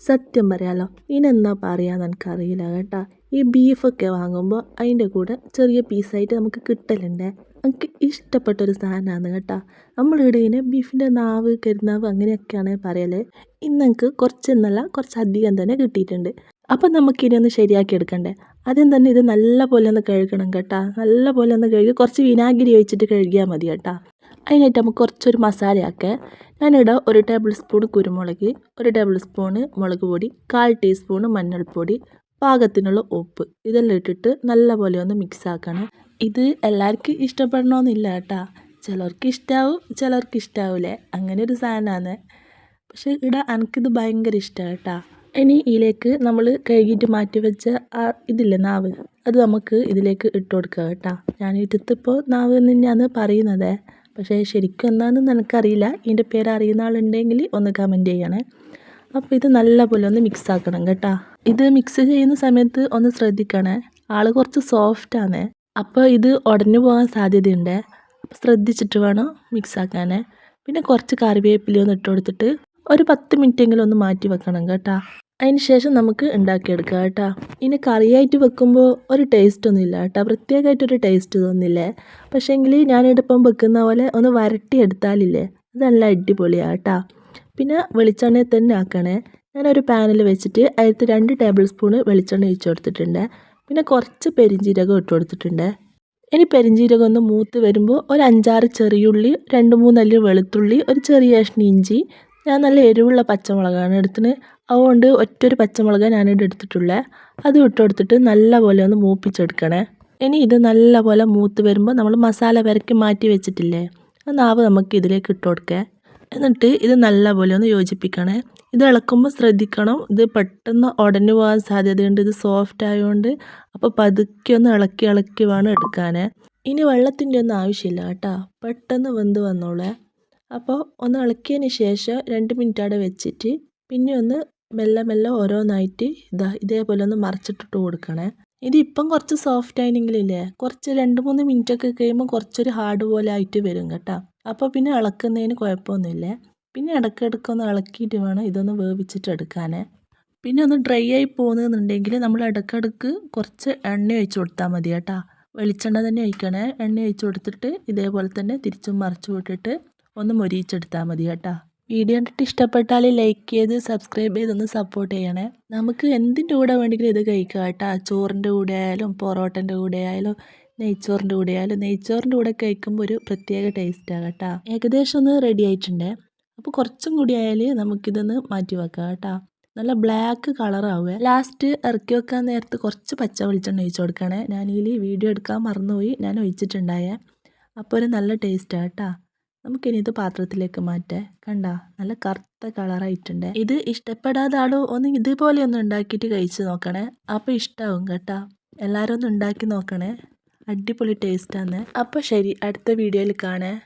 സത്യം പറയാലോ, ഇതിനെന്താ പറയാന്ന് എനിക്കറിയില്ല കേട്ടോ. ഈ ബീഫൊക്കെ വാങ്ങുമ്പോൾ അതിൻ്റെ കൂടെ ചെറിയ പീസായിട്ട് നമുക്ക് കിട്ടലുണ്ട്. എനിക്ക് ഇഷ്ടപ്പെട്ടൊരു സാധനമാണ് കേട്ടോ. നമ്മളിവിടെ ഇതിനെ ബീഫിൻ്റെ നാവ്, കരുനാവ് അങ്ങനെയൊക്കെയാണ് പറയൽ. ഇന്ന് എനിക്ക് കുറച്ചെന്നല്ല കുറച്ചധികം തന്നെ കിട്ടിയിട്ടുണ്ട്. അപ്പം നമുക്കിനി ഒന്ന് ശരിയാക്കി എടുക്കണ്ടേ. ആദ്യം തന്നെ ഇത് നല്ല പോലെ ഒന്ന് കഴുകണം കേട്ടോ. നല്ല പോലെ ഒന്ന് കഴുകി കുറച്ച് വിനാഗിരി ഒഴിച്ചിട്ട് കഴുകിയാൽ മതി കേട്ടോ. അതിനായിട്ട് നമുക്ക് കുറച്ചൊരു മസാലയാക്കേ. ഞാനിവിടെ 1 ടേബിൾ സ്പൂൺ കുരുമുളക്, 1 ടേബിൾ സ്പൂണ് മുളക് പൊടി, 1/4 ടീസ്പൂണ് മഞ്ഞൾപ്പൊടി, പാകത്തിനുള്ള ഉപ്പ് ഇതെല്ലാം ഇട്ടിട്ട് നല്ലപോലെ ഒന്ന് മിക്സ് ആക്കണം. ഇത് എല്ലാവർക്കും ഇഷ്ടപ്പെടണമെന്നില്ല കേട്ടോ. ചിലർക്ക് ഇഷ്ടാവും, ചിലർക്ക് ഇഷ്ടാവൂലേ, അങ്ങനെ ഒരു സാധനമാണ്. പക്ഷേ ഇവിടെ എനിക്കിത് ഭയങ്കര ഇഷ്ടമാണ് കേട്ടോ. ഇനി ഇതിലേക്ക് നമ്മൾ കഴുകിയിട്ട് മാറ്റി വെച്ച ഇതില്ലേ നാവ്, അത് നമുക്ക് ഇതിലേക്ക് ഇട്ട് കൊടുക്കുക കേട്ടോ. ഞാൻ ഇതിപ്പോൾ നാവ് എന്ന് തന്നെയാണ് പറയുന്നത്, പക്ഷേ ശരിക്കും എന്താണെന്ന് എനിക്കറിയില്ല. ഇതിൻ്റെ പേര് അറിയുന്ന ആളുണ്ടെങ്കിൽ ഒന്ന് കമൻറ്റ് ചെയ്യണേ. അപ്പോൾ ഇത് നല്ലപോലെ ഒന്ന് മിക്സ് ആക്കണം കേട്ടോ. ഇത് മിക്സ് ചെയ്യുന്ന സമയത്ത് ഒന്ന് ശ്രദ്ധിക്കണേ, ആൾ കുറച്ച് സോഫ്റ്റാണ്. അപ്പോൾ ഇത് ഉടഞ്ഞു പോകാൻ സാധ്യതയുണ്ട്. അപ്പോൾ ശ്രദ്ധിച്ചിട്ട് വേണം മിക്സ് ആക്കാൻ. പിന്നെ കുറച്ച് കറിവേപ്പില ഒന്ന് ഇട്ട് കൊടുത്തിട്ട് ഒരു 10 മിനിറ്റെങ്കിലും ഒന്ന് മാറ്റി വെക്കണം കേട്ടോ. അതിന് ശേഷം നമുക്ക് ഉണ്ടാക്കിയെടുക്കാം കേട്ടോ. ഇനി കറിയായിട്ട് വെക്കുമ്പോൾ ഒരു ടേസ്റ്റ് ഒന്നുമില്ല കേട്ടോ, പ്രത്യേകമായിട്ടൊരു ടേസ്റ്റ് തോന്നില്ലേ. പക്ഷേങ്കിൽ ഞാനിടിപ്പം വെക്കുന്ന പോലെ ഒന്ന് വരട്ടി എടുത്താലില്ലേ, അത് നല്ല അടിപൊളിയാണ് കേട്ടോ. പിന്നെ വെളിച്ചെണ്ണയിൽ തന്നെ ആക്കണേ. ഞാനൊരു പാനിൽ വെച്ചിട്ട് അതിലത്ത് 2 ടേബിൾ സ്പൂണ് വെളിച്ചെണ്ണ ഒഴിച്ച് കൊടുത്തിട്ടുണ്ട്. പിന്നെ കുറച്ച് പെരിഞ്ജീരകം ഇട്ട് കൊടുത്തിട്ടുണ്ട്. ഇനി പെരിഞ്ജീരകം ഒന്ന് മൂത്ത് വരുമ്പോൾ ഒരു 5-6 ചെറിയുള്ളി, 2-3 അല്ലി വെളുത്തുള്ളി, ഒരു ചെറിയ കഷ്ണം ഇഞ്ചി, ഞാൻ നല്ല എരിവുള്ള പച്ചമുളകാണ് എടുത്തത്, അതുകൊണ്ട് ഒറ്റൊരു പച്ചമുളക് ഞാനിവിടെ എടുത്തിട്ടുള്ളത്. അത് ഇട്ട് കൊടുത്തിട്ട് നല്ലപോലെ ഒന്ന് മൂപ്പിച്ചെടുക്കണേ. ഇനി ഇത് നല്ലപോലെ മൂത്ത് വരുമ്പോൾ നമ്മൾ മസാല വരക്കി മാറ്റി വെച്ചിട്ടില്ലേ, ആ നാവ് നമുക്ക് ഇതിലേക്ക് ഇട്ട് കൊടുക്കുക. എന്നിട്ട് ഇത് നല്ലപോലെ ഒന്ന് യോജിപ്പിക്കണേ. ഇത് ഇളക്കുമ്പോൾ ശ്രദ്ധിക്കണം, ഇത് പെട്ടെന്ന് ഉടഞ്ഞു പോകാൻ സാധ്യതയുണ്ട്. ഇത് സോഫ്റ്റ് ആയതുകൊണ്ട് അപ്പോൾ പതുക്കെ ഒന്ന് ഇളക്കി ഇളക്കി വേണം എടുക്കാൻ. ഇനി വെള്ളത്തിൻ്റെ ഒന്നും ആവശ്യമില്ല കേട്ടോ, പെട്ടെന്ന് വെന്ത് വന്നോളേ. അപ്പോൾ ഒന്ന് ഇളക്കിയതിന് ശേഷം 2 മിനിറ്റ് അവിടെ വെച്ചിട്ട് പിന്നെ ഒന്ന് മെല്ലെ മെല്ലെ ഓരോന്നായിട്ട് ഇതേപോലെ ഒന്ന് മറിച്ചിട്ടിട്ട് കൊടുക്കണേ. ഇതിപ്പം കുറച്ച് സോഫ്റ്റ് ആയെങ്കിലില്ലേ, കുറച്ച് 2-3 മിനിറ്റൊക്കെ കഴിയുമ്പോൾ കുറച്ചൊരു ഹാർഡ് പോലെ ആയിട്ട് വരും കേട്ടോ. അപ്പോൾ പിന്നെ ഇളക്കുന്നതിന് കുഴപ്പമൊന്നുമില്ല. പിന്നെ ഇടയ്ക്കിടയ്ക്കൊന്ന് ഇളക്കിയിട്ട് വേണം ഇതൊന്ന് വേവിച്ചിട്ട് എടുക്കാൻ. പിന്നെ ഒന്ന് ഡ്രൈ ആയി പോകുന്നുണ്ടെങ്കിൽ നമ്മൾ ഇടയ്ക്കിടയ്ക്ക് കുറച്ച് എണ്ണ ഒഴിച്ച് കൊടുത്താൽ മതി കേട്ടോ. വെളിച്ചെണ്ണ തന്നെ ഒഴിക്കണേ. എണ്ണ ഒഴിച്ച് കൊടുത്തിട്ട് ഇതേപോലെ തന്നെ തിരിച്ചും മറിച്ചും ഇട്ടിട്ട് ഒന്ന് മൊരിയിച്ചെടുത്താൽ മതി കേട്ടോ. വീഡിയോ കണ്ടിട്ട് ഇഷ്ടപ്പെട്ടാൽ ലൈക്ക് ചെയ്ത് സബ്സ്ക്രൈബ് ചെയ്തൊന്ന് സപ്പോർട്ട് ചെയ്യണേ. നമുക്ക് എന്തിൻ്റെ കൂടെ വേണമെങ്കിലും ഇത് കഴിക്കാം കേട്ടോ. ചോറിൻ്റെ കൂടെ ആയാലും പൊറോട്ടൻ്റെ കൂടെ ആയാലും നെയ്ച്ചോറിൻ്റെ കൂടെ ആയാലും. നെയ്ച്ചോറിൻ്റെ കൂടെ കഴിക്കുമ്പോൾ ഒരു പ്രത്യേക ടേസ്റ്റാണ് കേട്ടോ. ഏകദേശം ഒന്ന് റെഡി ആയിട്ടുണ്ട്. അപ്പോൾ കുറച്ചും കൂടി ആയാൽ നമുക്കിതൊന്ന് മാറ്റി വെക്കാം കേട്ടോ. നല്ല ബ്ലാക്ക് കളറാവുക. ലാസ്റ്റ് ഇറക്കി വെക്കാൻ നേരത്ത് കുറച്ച് പച്ച വെളിച്ചെണ്ണ ഒഴിച്ച് കൊടുക്കണേ. ഞാനിതിൽ വീഡിയോ എടുക്കാൻ മറന്നുപോയി, ഞാൻ ഒഴിച്ചിട്ടുണ്ടായേ. അപ്പോൾ ഒരു നല്ല ടേസ്റ്റാണ് കേട്ടോ. നമുക്കിനി ഇത് പാത്രത്തിലേക്ക് മാറ്റാം. കണ്ട നല്ല കറുത്ത കളറായിട്ടുണ്ട്. ഇത് ഇഷ്ടപ്പെടാതെ ആളോ ഒന്ന് ഇതുപോലെ ഒന്ന് ഉണ്ടാക്കിയിട്ട് കഴിച്ച് നോക്കണേ, അപ്പോൾ ഇഷ്ടമാവും കേട്ടോ. എല്ലാവരും ഒന്ന് ഉണ്ടാക്കി നോക്കണേ, അടിപൊളി ടേസ്റ്റാണ്. അപ്പോൾ ശരി, അടുത്ത വീഡിയോയിൽ കാണാം.